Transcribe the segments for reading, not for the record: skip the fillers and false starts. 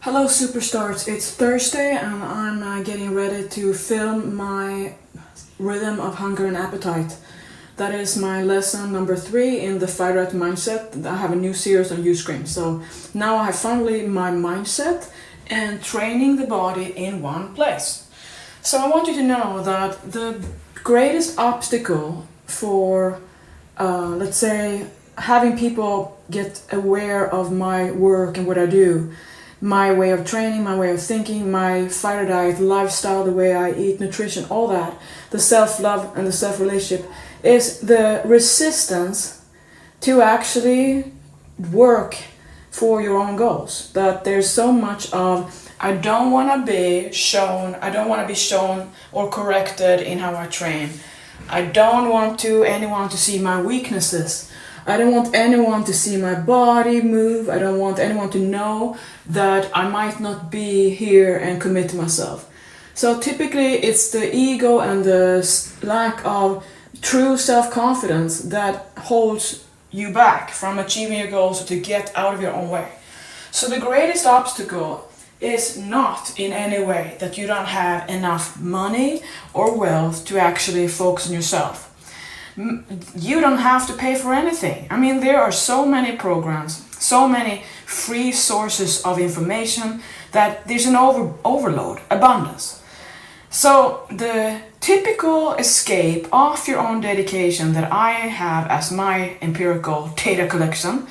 Hello superstars, it's Thursday and I'm getting ready to film my Rhythm of Hunger and Appetite. That is my lesson number 3 in the Fight Right Mindset. I have a new series on Uscreen. So now I have finally my mindset and training the body in one place. So I want you to know that the greatest obstacle for, let's say, having people get aware of my work and what I do, my way of training, my way of thinking, my fighter diet, lifestyle, the way I eat, nutrition, all that, the self-love and the self-relationship, is the resistance to actually work for your own goals. That there's so much of, I don't want to be shown or corrected in how I train. I don't want anyone to see my weaknesses. I don't want anyone to see my body move. I don't want anyone to know that I might not be here and commit to myself. So typically it's the ego and the lack of true self-confidence that holds you back from achieving your goals or to get out of your own way. So the greatest obstacle is not in any way that you don't have enough money or wealth to actually focus on yourself. You don't have to pay for anything. I mean, there are so many programs, so many free sources of information that there's an overload, abundance. So the typical escape of your own dedication that I have as my empirical data collection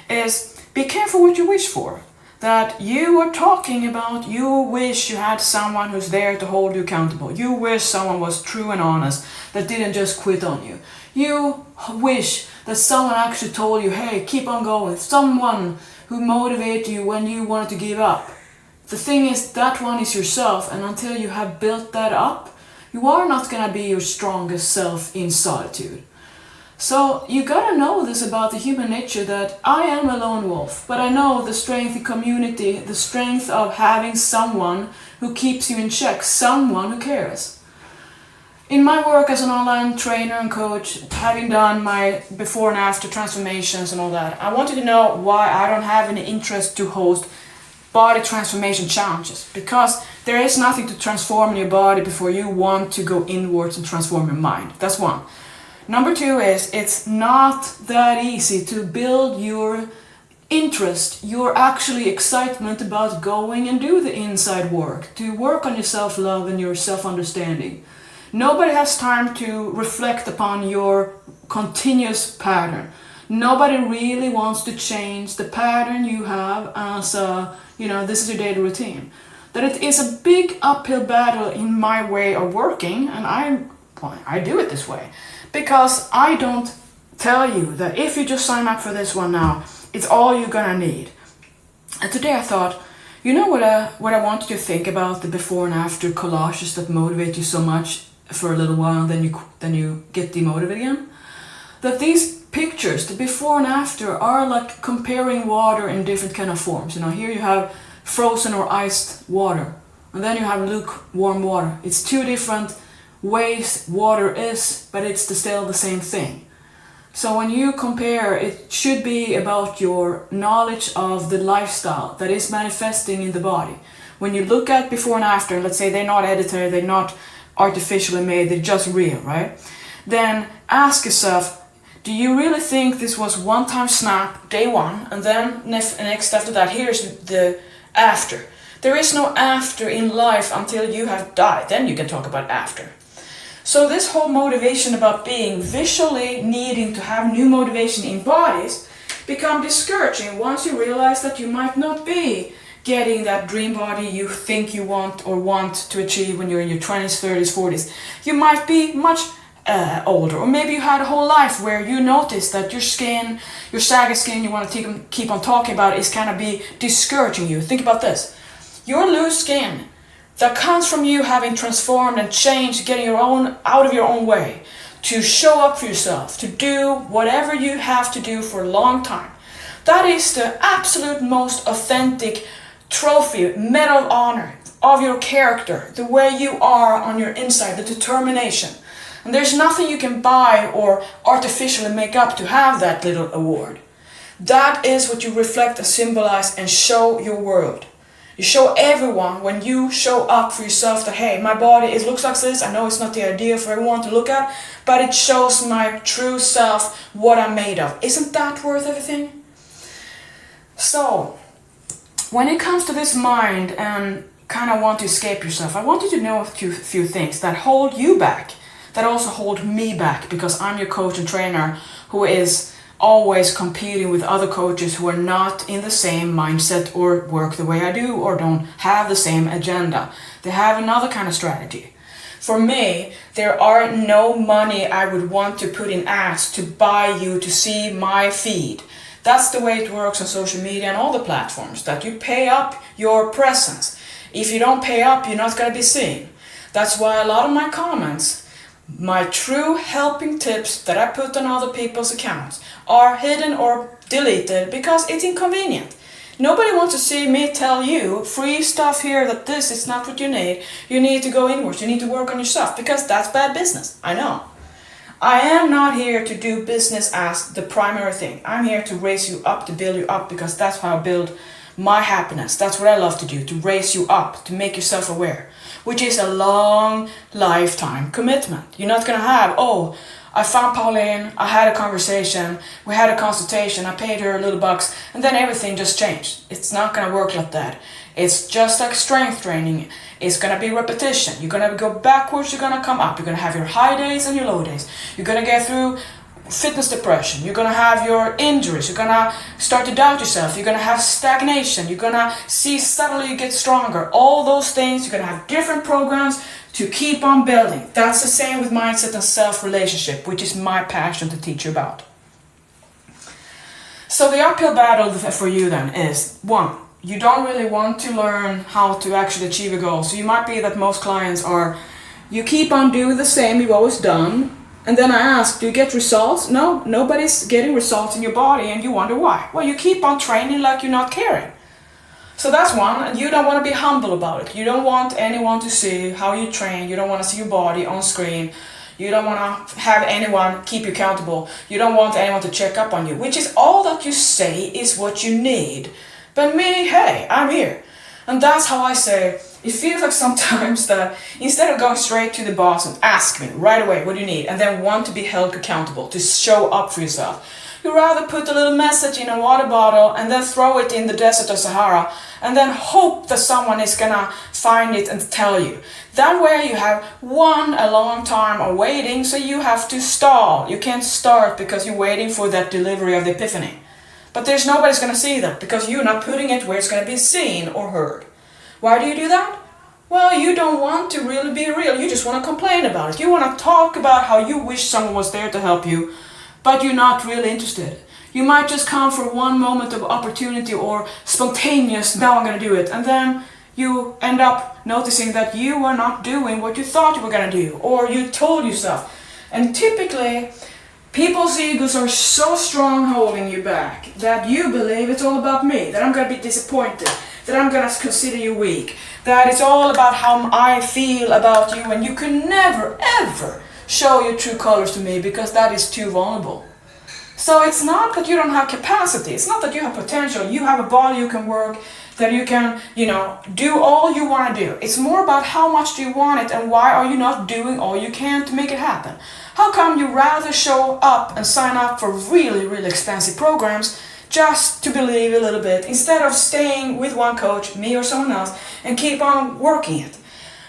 is be careful what you wish for. That you are talking about, you wish you had someone who's there to hold you accountable. You wish someone was true and honest, that didn't just quit on you. You wish that someone actually told you, hey, keep on going. Someone who motivated you when you wanted to give up. The thing is, that one is yourself, and until you have built that up, you are not going to be your strongest self in solitude. So you gotta know this about the human nature, that I am a lone wolf, but I know the strength of community, the strength of having someone who keeps you in check, someone who cares. In my work as an online trainer and coach, having done my before and after transformations and all that, I want you to know why I don't have any interest to host body transformation challenges, because there is nothing to transform in your body before you want to go inwards and transform your mind. That's one. Number 2 is, it's not that easy to build your interest, your actually excitement about going and do the inside work, to work on your self-love and your self-understanding. Nobody has time to reflect upon your continuous pattern. Nobody really wants to change the pattern you have as this is your daily routine. That it is a big uphill battle in my way of working, and I do it this way. Because I don't tell you that if you just sign up for this one now, it's all you're gonna need. And today I thought, you know what I want you to think about, the before and after collages that motivate you so much for a little while, and then you get demotivated again? That these pictures, the before and after, are like comparing water in different kind of forms. Here you have frozen or iced water, and then you have lukewarm water. It's two different ways water is, but it's still the same thing. So when you compare, it should be about your knowledge of the lifestyle that is manifesting in the body. When you look at before and after, let's say they're not edited, they're not artificially made, they're just real, right? Then ask yourself, do you really think this was one-time snap, day one, and then next after that, here's the after. There is no after in life until you have died, then you can talk about after. So this whole motivation about being visually needing to have new motivation in bodies become discouraging once you realize that you might not be getting that dream body you think you want to achieve when you're in your 20s, 30s, 40s. You might be much older, or maybe you had a whole life where you noticed that your skin, your saggy skin you want to keep on talking about is kind of be discouraging you. Think about this. Your loose skin that comes from you having transformed and changed, getting out of your own way, to show up for yourself, to do whatever you have to do for a long time. That is the absolute most authentic trophy, medal of honor of your character, the way you are on your inside, the determination. And there's nothing you can buy or artificially make up to have that little award. That is what you reflect and symbolize and show your world. You show everyone when you show up for yourself that, hey, my body, it looks like this. I know it's not the idea for everyone to look at, but it shows my true self, what I'm made of. Isn't that worth everything? So, when it comes to this mind and kind of want to escape yourself, I want you to know a few things that hold you back, that also hold me back, because I'm your coach and trainer who is always competing with other coaches who are not in the same mindset or work the way I do or don't have the same agenda. They have another kind of strategy. For me, there are no money I would want to put in ads to buy you to see my feed. That's the way it works on social media and all the platforms, that you pay up your presence. If you don't pay up, you're not going to be seen. That's why a lot of my comments, my true helping tips that I put on other people's accounts, are hidden or deleted because it's inconvenient. Nobody wants to see me tell you free stuff here that this is not what you need. You need to go inwards, you need to work on yourself, because that's bad business. I know. I am not here to do business as the primary thing. I'm here to raise you up, to build you up, because that's how I build my happiness. That's what I love to do, to raise you up, to make yourself aware, which is a long lifetime commitment. You're not going to have, oh, I found Pauline, I had a conversation, we had a consultation, I paid her a little bucks, and then everything just changed. It's not going to work like that. It's just like strength training. It's going to be repetition. You're going to go backwards, you're going to come up. You're going to have your high days and your low days. You're going to get through fitness depression. You're going to have your injuries. You're going to start to doubt yourself. You're going to have stagnation. You're going to see suddenly you get stronger. All those things, you're going to have different programs to keep on building. That's the same with mindset and self-relationship, which is my passion to teach you about. So the uphill battle for you then is, one, you don't really want to learn how to actually achieve a goal. So you might be that most clients are, you keep on doing the same you've always done. And then I ask, do you get results? No, nobody's getting results in your body, and you wonder why. Well, you keep on training like you're not caring. So that's one, and you don't want to be humble about it. You don't want anyone to see how you train. You don't want to see your body on screen. You don't want to have anyone keep you accountable. You don't want anyone to check up on you, which is all that you say is what you need. But me, hey, I'm here. And that's how I say, it feels like sometimes that instead of going straight to the boss and ask me right away, what do you need? And then want to be held accountable, to show up for yourself. You rather put a little message in a water bottle and then throw it in the desert of Sahara and then hope that someone is gonna find it and tell you. That way you have a long time of waiting, so you have to stall. You can't start because you're waiting for that delivery of the epiphany. But there's nobody's gonna see that because you're not putting it where it's gonna be seen or heard. Why do you do that? Well, you don't want to really be real. You just want to complain about it. You want to talk about how you wish someone was there to help you, but you're not really interested. You might just come for one moment of opportunity or spontaneous, now I'm going to do it. And then you end up noticing that you were not doing what you thought you were going to do, or you told yourself. And typically, people's egos are so strong holding you back that you believe it's all about me, that I'm going to be disappointed, that I'm going to consider you weak, that it's all about how I feel about you, and you can never, ever show your true colors to me because that is too vulnerable. So it's not that you don't have capacity, it's not that you have potential, you have a body you can work, that you can, do all you want to do. It's more about how much do you want it and why are you not doing all you can to make it happen. How come you rather show up and sign up for really, really expensive programs just to believe a little bit, instead of staying with one coach, me or someone else, and keep on working it?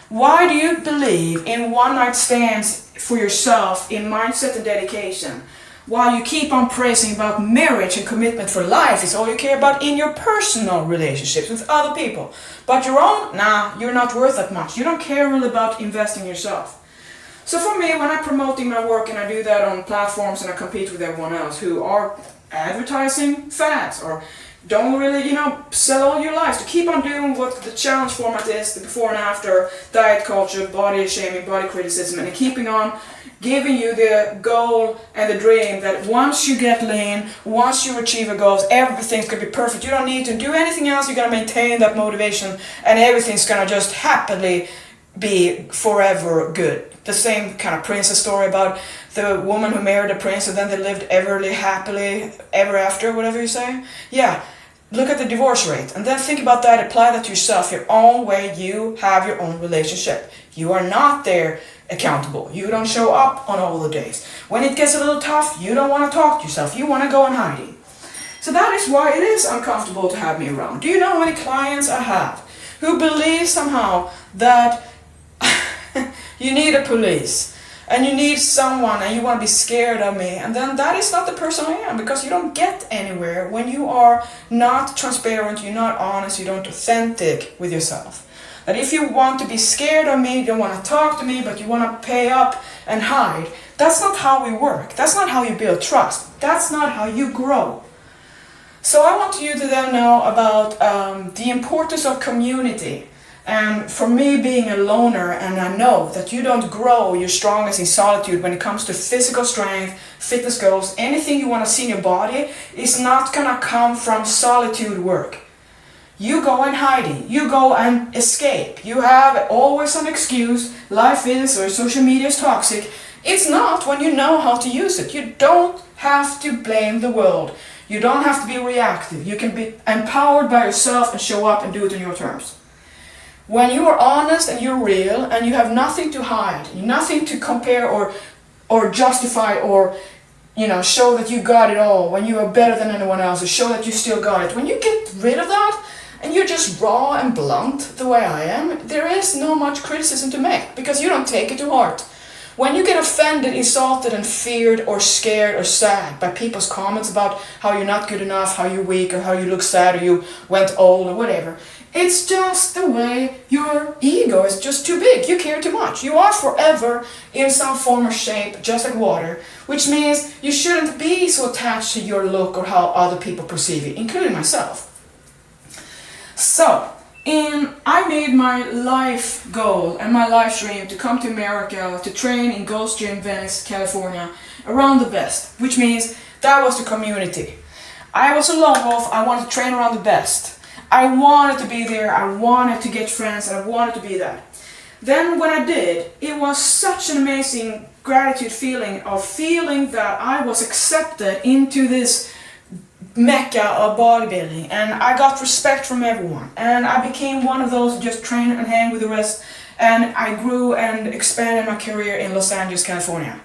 Why do you believe in one-night stands for yourself, in mindset and dedication, while you keep on praising about marriage and commitment for life is all you care about in your personal relationships with other people? But your own, you're not worth that much. You don't care really about investing in yourself. So for me, when I'm promoting my work, and I do that on platforms and I compete with everyone else who are advertising fads or don't really, sell all your lives, to keep on doing what the challenge format is, the before and after, diet culture, body shaming, body criticism, and keeping on giving you the goal and the dream that once you get lean, once you achieve your goals, everything's going to be perfect. You don't need to do anything else. You're going to maintain that motivation and everything's going to just happily be forever good. The same kind of princess story about the woman who married a prince and then they lived everly happily ever after, whatever you say. Yeah, look at the divorce rate, and then think about that, apply that to yourself, your own way you have your own relationship. You are not there accountable. You don't show up on all the days. When it gets a little tough, you don't want to talk to yourself. You want to go in hiding. So that is why it is uncomfortable to have me around. Do you know how many clients I have who believe somehow that you need a police and you need someone and you want to be scared of me, and then that is not the person I am, because you don't get anywhere when you are not transparent, you're not honest, you're not authentic with yourself. That if you want to be scared of me, you don't want to talk to me, but you want to pay up and hide, that's not how we work. That's not how you build trust. That's not how you grow. So I want you to then know about the importance of community. And for me, being a loner, and I know that you don't grow your strongest in solitude when it comes to physical strength, fitness goals, anything you want to see in your body is not gonna come from solitude work. You go in hiding, you go and escape. You have always an excuse, life is, or social media is toxic. It's not when you know how to use it. You don't have to blame the world. You don't have to be reactive. You can be empowered by yourself and show up and do it on your terms. When you are honest and you're real and you have nothing to hide, nothing to compare or justify or show that you got it all, when you are better than anyone else, or show that you still got it. When you get rid of that and you're just raw and blunt the way I am, there is no much criticism to make because you don't take it to heart. When you get offended, insulted and feared or scared or sad by people's comments about how you're not good enough, how you're weak, or how you look sad, or you went old, or whatever, it's just the way your ego is just too big. You care too much. You are forever in some form or shape, just like water, which means you shouldn't be so attached to your look or how other people perceive you, including myself. So, I made my life goal and my life dream to come to America to train in Gold's Gym, Venice, California, around the best, which means that was the community. I was a lone wolf. I wanted to train around the best. I wanted to be there, I wanted to get friends, and I wanted to be that. Then when I did, it was such an amazing gratitude feeling that I was accepted into this Mecca of bodybuilding, and I got respect from everyone, and I became one of those who just train and hang with the rest, and I grew and expanded my career in Los Angeles, California.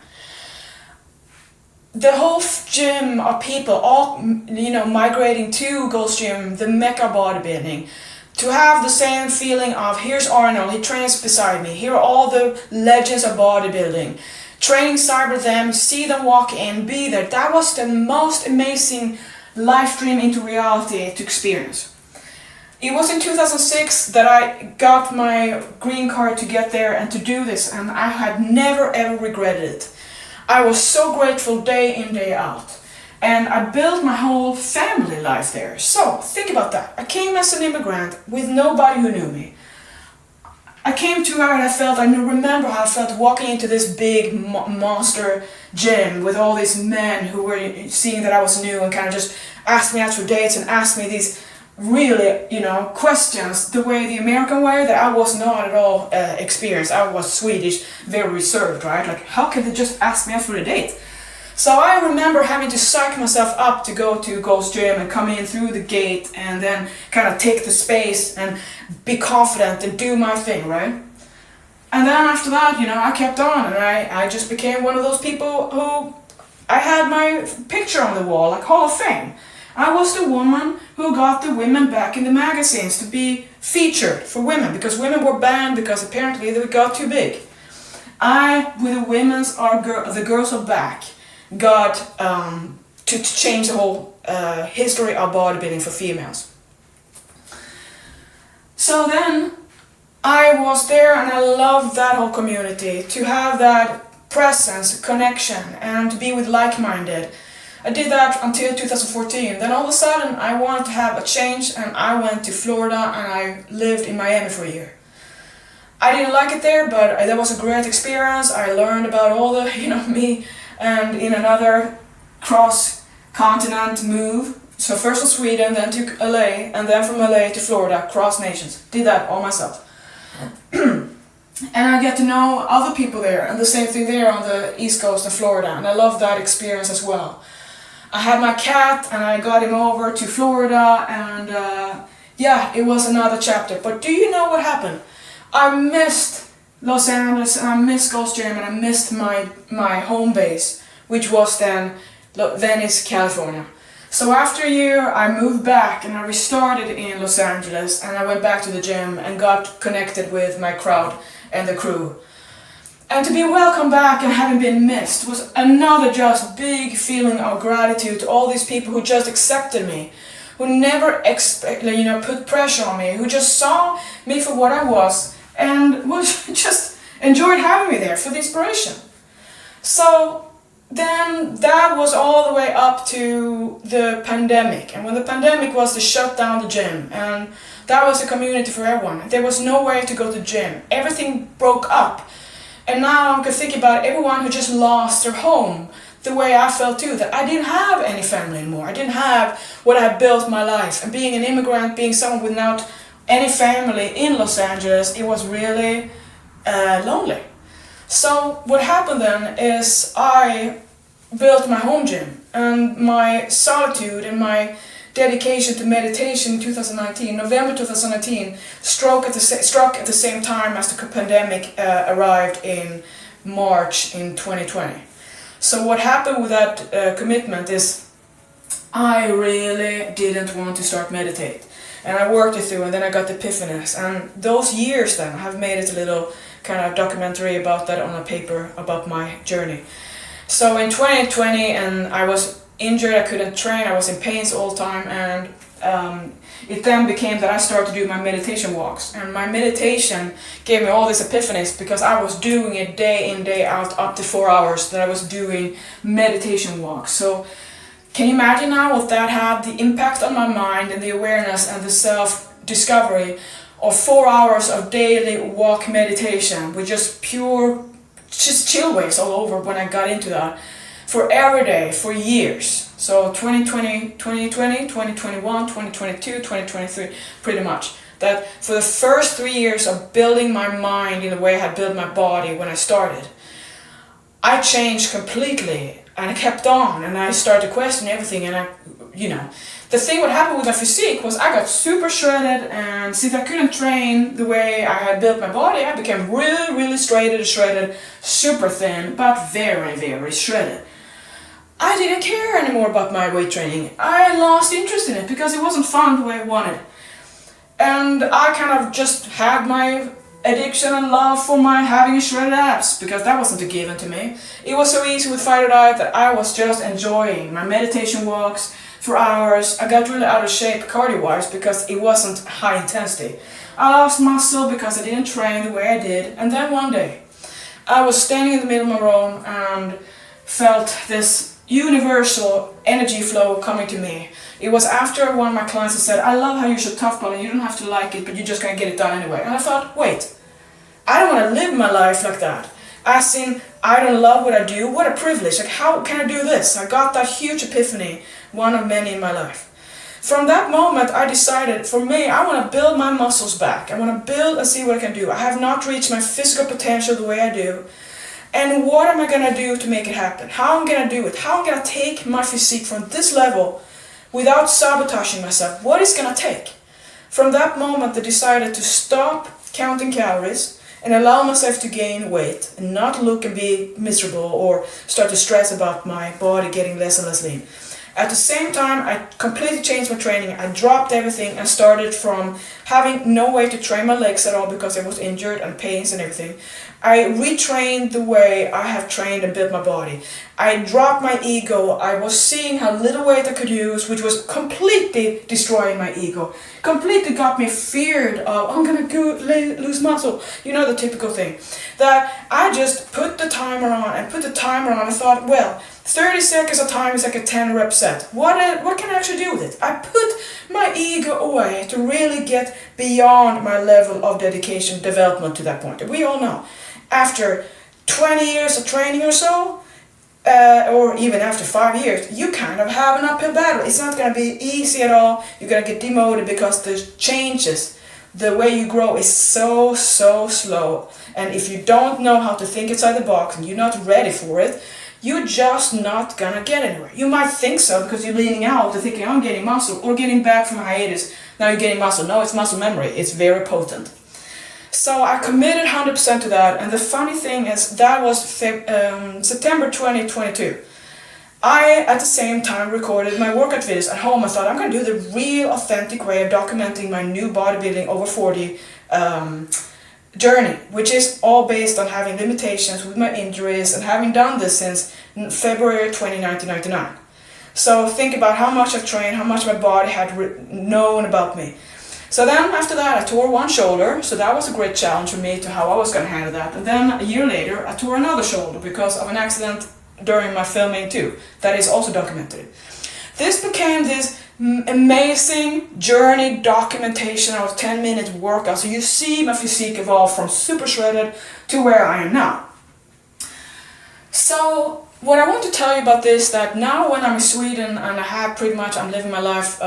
The whole gym of people, all migrating to Gold's Gym, the Mecca bodybuilding, to have the same feeling of here's Arnold, he trains beside me, here are all the legends of bodybuilding, training side with them, see them walk in, be there. That was the most amazing life dream into reality to experience. It was in 2006 that I got my green card to get there and to do this, and I had never ever regretted it. I was so grateful day in, day out. And I built my whole family life there. So, think about that. I came as an immigrant with nobody who knew me. I came to where I remember how I felt walking into this big monster gym with all these men who were seeing that I was new and kind of just asked me out for dates and asked me these really, questions the way, the American way that I was not at all experienced. I was Swedish, very reserved, right? Like, how can they just ask me out for a date? So I remember having to psych myself up to go to Gold's Gym and come in through the gate and then kind of take the space and be confident and do my thing, right? And then after that, I kept on and I just became one of those people who I had my picture on the wall, like Hall of Fame. I was the woman who got the women back in the magazines to be featured for women because women were banned because apparently they got too big. I, with the women's the girls are back, got to change the whole history of bodybuilding for females. So then I was there and I loved that whole community, to have that presence, connection, and to be with like-minded. I did that until 2014. Then all of a sudden I wanted to have a change and I went to Florida and I lived in Miami for a year. I didn't like it there, but that was a great experience. I learned about all the, me, and in another cross-continent move. So first to Sweden, then to LA, and then from LA to Florida, cross nations. Did that all myself. And I get to know other people there, and the same thing there on the East Coast of Florida, and I love that experience as well. I had my cat and I got him over to Florida, and yeah, it was another chapter. But do you know what happened? I missed Los Angeles, and I missed Gold's Gym, and I missed my home base, which was then Venice, California. So after a year, I moved back and I restarted in Los Angeles, and I went back to the gym and got connected with my crowd and the crew. And to be welcomed back and having been missed was another just big feeling of gratitude to all these people who just accepted me, who never put pressure on me, who just saw me for what I was and was just enjoyed having me there for the inspiration. So then that was all the way up to the pandemic. And when the pandemic was, they shut down the gym, and that was a community for everyone. There was no way to go to the gym. Everything broke up. And now I can think about everyone who just lost their home, the way I felt too, that I didn't have any family anymore. I didn't have what I had built my life. And being an immigrant, being someone without any family in Los Angeles, it was really lonely. So what happened then is I built my home gym, and my solitude and my dedication to meditation in 2019, November 2019, struck at the same time as the pandemic arrived in March in 2020. So what happened with that commitment is I really didn't want to start meditate. And I worked it through, and then I got the epiphanies. And those years then have made it a little kind of documentary about that on a paper about my journey. So in 2020, and I was injured, I couldn't train, I was in pains all the time, and it then became that I started to do my meditation walks. And my meditation gave me all these epiphanies because I was doing it day in, day out, up to 4 hours that I was doing meditation walks. So can you imagine now what that had, the impact on my mind and the awareness and the self-discovery of 4 hours of daily walk meditation with just chill waves all over when I got into that for every day, for years. So 2020, 2021, 2022, 2023, pretty much. That for the first 3 years of building my mind in the way I had built my body when I started, I changed completely. And I kept on, and I started to question everything, and the thing what happened with my physique was I got super shredded, and since I couldn't train the way I had built my body, I became really, really shredded, super thin, but very, very shredded. I didn't care anymore about my weight training. I lost interest in it because it wasn't fun the way I wanted. And I kind of just had my addiction and love for my having shredded abs, because that wasn't a given to me. It was so easy with Fighter Diet that I was just enjoying my meditation walks for hours. I got really out of shape cardio-wise because it wasn't high intensity. I lost muscle because I didn't train the way I did. And then one day I was standing in the middle of my room and felt this universal energy flow coming to me. It was after one of my clients had said, I love how you should tough ball and you don't have to like it, but you're just going to get it done anyway. And I thought, wait, I don't want to live my life like that. As in, I don't love what I do, what a privilege, like how can I do this? I got that huge epiphany, one of many in my life. From that moment, I decided, for me, I want to build my muscles back. I want to build and see what I can do. I have not reached my physical potential the way I do. And what am I going to do to make it happen? How am I going to do it? How am I going to take my physique from this level without sabotaging myself? What is it going to take? From that moment, I decided to stop counting calories and allow myself to gain weight and not look and be miserable or start to stress about my body getting less and less lean. At the same time, I completely changed my training. I dropped everything and started from having no way to train my legs at all because I was injured and pains and everything. I retrained the way I have trained and built my body. I dropped my ego. I was seeing how little weight I could use, which was completely destroying my ego. Completely got me feared of, I'm gonna lose muscle. You know, the typical thing. That I just put the timer on and thought, well, 30 seconds of time is like a 10 rep set. What can I actually do with it? I put my ego away to really get beyond my level of dedication, development to that point. And we all know, after 20 years of training or so, or even after 5 years, you kind of have an uphill battle. It's not going to be easy at all. You're going to get demoted because the changes, the way you grow is so slow. And if you don't know how to think outside the box and you're not ready for it, you're just not gonna get anywhere. You might think so because you're leaning out and thinking, I'm getting muscle, or getting back from a hiatus, now you're getting muscle. No, it's muscle memory. It's very potent. So I committed 100% to that, and the funny thing is that was September 2022. I, at the same time, recorded my workout videos at home. I thought, I'm going to do the real authentic way of documenting my new bodybuilding over 40 journey, which is all based on having limitations with my injuries and having done this since February 1999. So think about how much I've trained, how much my body had known about me. So then after that I tore one shoulder, so that was a great challenge for me to how I was going to handle that. And then a year later I tore another shoulder because of an accident during my filming too, that is also documented. This became this amazing journey documentation of 10-minute workout. So you see my physique evolve from super shredded to where I am now. So what I want to tell you about this, that now when I'm in Sweden and I'm living my life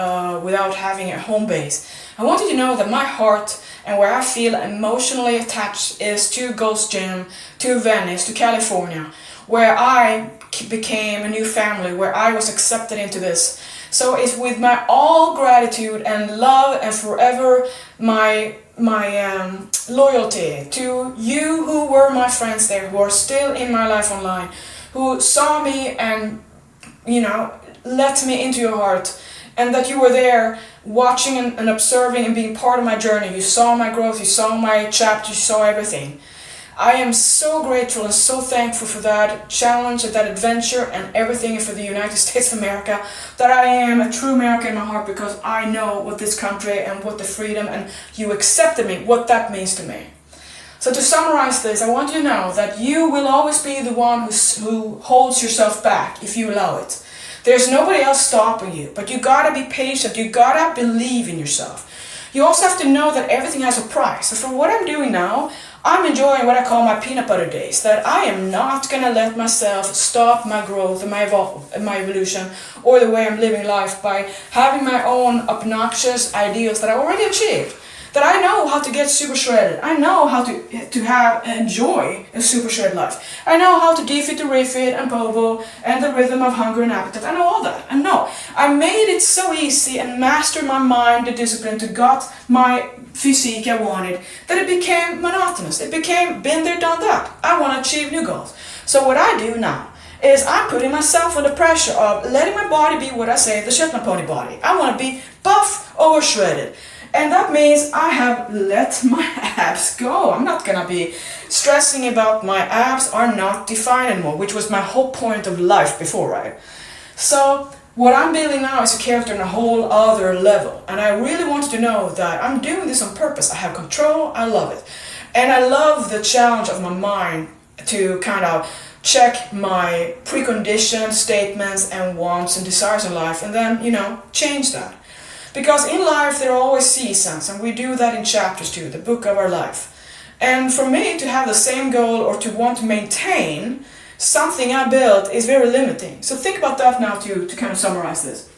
without having a home base, I want you to know that my heart and where I feel emotionally attached is to Ghost Gym, to Venice, to California, where I became a new family, where I was accepted into this. So it's with my all gratitude and love and forever my loyalty to you who were my friends there, who are still in my life online, who saw me and, let me into your heart, and that you were there watching and observing and being part of my journey. You saw my growth, you saw my chapter, you saw everything. I am so grateful and so thankful for that challenge and that adventure and everything for the United States of America, that I am a true American in my heart because I know what this country and what the freedom and you accepted me, what that means to me. So to summarize this, I want you to know that you will always be the one who holds yourself back if you allow it. There's nobody else stopping you, but you gotta be patient, you gotta believe in yourself. You also have to know that everything has a price. So for what I'm doing now, I'm enjoying what I call my peanut butter days, that I am not gonna let myself stop my growth and my evolution or the way I'm living life by having my own obnoxious ideals that I already achieved. That I know how to get super shredded. I know how to enjoy a super shredded life. I know how to defeat the refit and povo and the rhythm of hunger and appetite. I know all that. And no, I made it so easy and mastered my mind, the discipline to got my physique I wanted, that it became monotonous. It became been there, done that. I want to achieve new goals. So what I do now is I'm putting myself under pressure of letting my body be what I say, the Shetland pony body. I want to be buff or shredded. And that means I have let my abs go. I'm not gonna be stressing about my abs are not defined anymore, which was my whole point of life before, right? So what I'm building now is a character on a whole other level. And I really want you to know that I'm doing this on purpose. I have control, I love it. And I love the challenge of my mind to kind of check my preconditioned statements and wants and desires in life and then, change that. Because in life there are always seasons, and we do that in chapters too, the book of our life. And for me to have the same goal or to want to maintain something I built is very limiting. So think about that now to kind of summarize this.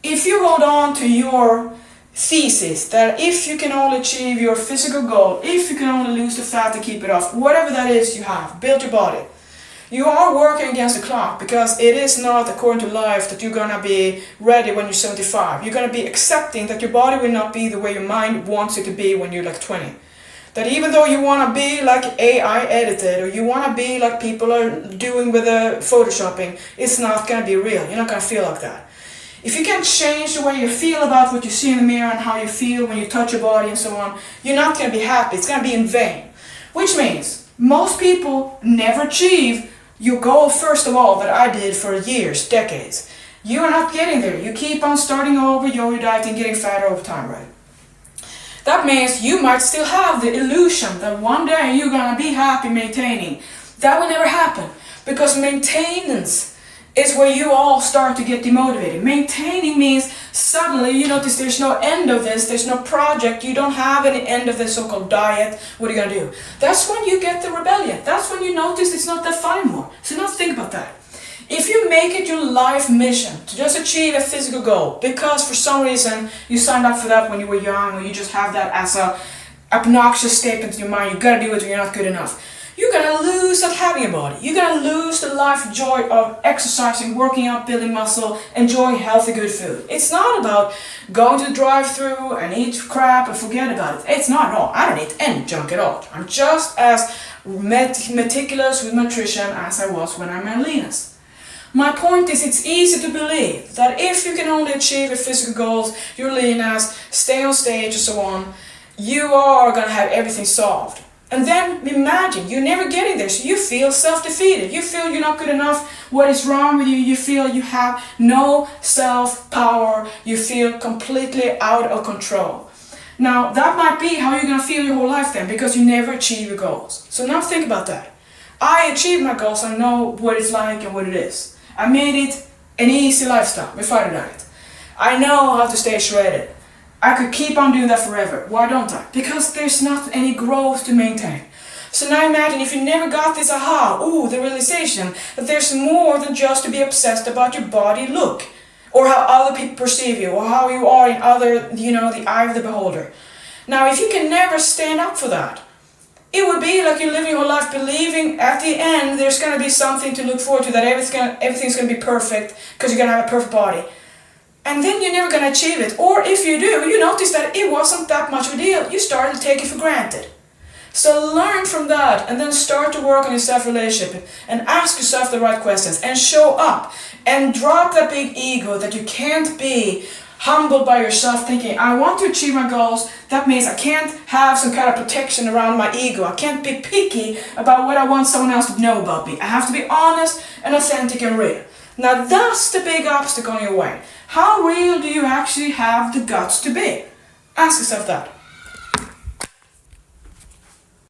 If you hold on to your thesis that if you can only achieve your physical goal, if you can only lose the fat to keep it off, whatever that is you have, build your body. You are working against the clock because it is not according to life that you're gonna be ready when you're 75. You're gonna be accepting that your body will not be the way your mind wants it to be when you're like 20. That even though you wanna be like AI edited or you wanna be like people are doing with the photoshopping, it's not gonna be real. You're not gonna feel like that. If you can change the way you feel about what you see in the mirror and how you feel when you touch your body and so on, you're not gonna be happy. It's gonna be in vain. Which means most people never achieve your goal, first of all, that I did for years, decades. You are not getting there. You keep on starting over, yo-yo dieting, getting fatter over time, right? That means you might still have the illusion that one day you're gonna be happy maintaining. That will never happen, because maintenance is where you all start to get demotivated. Maintaining means suddenly you notice there's no end of this, there's no project, you don't have any end of this so-called diet. What are you gonna do? That's when you get the rebellion. That's when you notice it's not that fun anymore. So now think about that. If you make it your life mission to just achieve a physical goal, because for some reason you signed up for that when you were young, or you just have that as a obnoxious statement in your mind, you gotta do it or you're not good enough. you're gonna lose that having a body. You're gonna lose the life joy of exercising, working out, building muscle, enjoying healthy, good food. It's not about going to the drive-thru and eat crap and forget about it. It's not at all. I don't eat any junk at all. I'm just as meticulous with nutrition as I was when I'm my leanest. My point is, it's easy to believe that if you can only achieve your physical goals, your leanness, stay on stage and so on, you are gonna have everything solved. And then imagine, you're never getting there, so you feel self-defeated. You feel you're not good enough. What is wrong with you? You feel you have no self-power. You feel completely out of control. Now, that might be how you're going to feel your whole life then, because you never achieve your goals. So now think about that. I achieved my goals. I know what it's like and what it is. I made it an easy lifestyle, my fighter diet. I know how to stay shredded. I could keep on doing that forever. Why don't I? Because there's not any growth to maintain. So now imagine if you never got this the realization that there's more than just to be obsessed about your body look, or how other people perceive you, or how you are in the eye of the beholder. Now, if you can never stand up for that, it would be like you're living your whole life believing at the end there's going to be something to look forward to, that everything's going to be perfect because you're going to have a perfect body. And then you're never going to achieve it. Or if you do, you notice that it wasn't that much of a deal. You started to take it for granted. So learn from that and then start to work on your self-relationship and ask yourself the right questions and show up and drop that big ego that you can't be humbled by yourself thinking, I want to achieve my goals. That means I can't have some kind of protection around my ego. I can't be picky about what I want someone else to know about me. I have to be honest and authentic and real. Now that's the big obstacle on your way. How real do you actually have the guts to be? Ask yourself that.